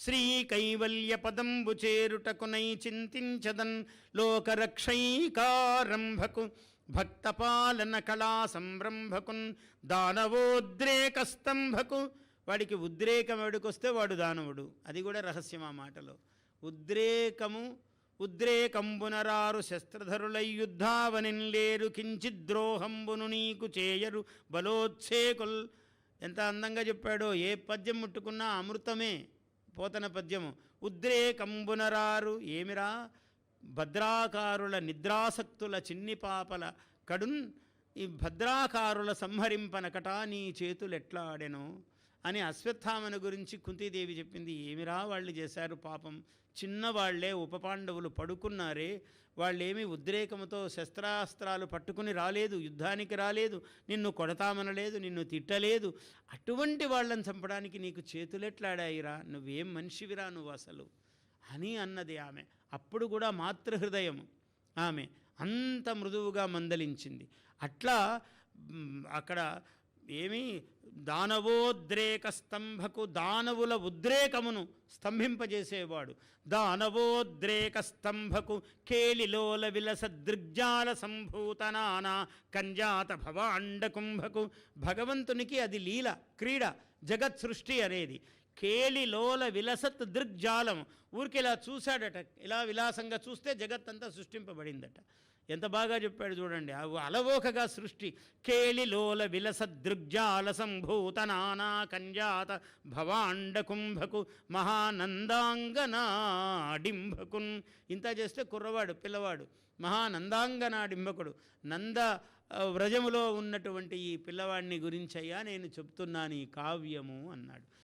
శ్రీ కైవల్య పదంబు చేరుటకునై చింతించదన్ లోకరక్షైకారంభకు భక్తపాలన కళా సంరంభకున్ దానవోద్రేకస్తంభకు. వాడికి ఉద్రేకం వాడికొస్తే వాడు దానవుడు. అది కూడా రహస్యం ఆ మాటలో. ఉద్రేకంబునరారు శస్త్రధరులై యుద్ధావనిన్లేరు కించిద్రోహంబును నీకు చేయరు బలోత్సేకుల్. ఎంత అందంగా చెప్పాడో. ఏ పద్యం ముట్టుకున్నా అమృతమే పోతన పద్యము. ఉద్రేకంబునరారు ఏమిరా, భద్రాకారుల నిద్రాసక్తుల చిన్ని పాపల కడున్ ఈ భద్రాకారుల సంహరింపనకటా నీ చేతులెట్లాడెనో అని అశ్వత్థామను గురించి కుంతీదేవి చెప్పింది. ఏమిరా వాళ్ళు చేశారు పాపం, చిన్నవాళ్లే ఉపపాండవులు పడుకున్నారే, వాళ్ళేమీ ఉద్రేకముతో శస్త్రాస్త్రాలు పట్టుకుని రాలేదు, యుద్ధానికి రాలేదు, నిన్ను కొడతామనలేదు, నిన్ను తిట్టలేదు. అటువంటి వాళ్ళని చంపడానికి నీకు చేతులెట్లాడాయిరా, నువ్వేం మనిషివిరా నువ్వు అసలు అని అన్నది ఆమె. అప్పుడు కూడా మాతృహృదయం ఆమె అంత మృదువుగా మందలించింది. అట్లా అక్కడ ఏమీ దానవోద్రేక స్తంభకు, దానవుల ఉద్రేకమును స్తంభింపజేసేవాడు. దానవోద్రేక స్తంభకు కేళిలోల విలస దృగ్జాల సంభూతనానా కంజాత భవాండకుంభకు. భగవంతునికి అది లీల, క్రీడ, జగత్ సృష్టి అనేది. కేళిలోల విలసత్ దృగ్జాలం, ఊరికి ఇలా చూశాడట, ఇలా విలాసంగా చూస్తే జగత్తంతా సృష్టింపబడిందట. ఎంత బాగా చెప్పాడు చూడండి. అలవోకగా సృష్టి. కేళిలోల విలస దృగ్జాల సంభూత నానా కంజాత భవాండకుంభకు మహానందాంగనాడింభకున్. ఇంత చేస్తే కుర్రవాడు, పిల్లవాడు, మహానందాంగనాడింభకుడు, నంద వ్రజములో ఉన్నటువంటి ఈ పిల్లవాడిని గురించయ్యా నేను చెప్తున్నాను ఈ కావ్యము అన్నాడు.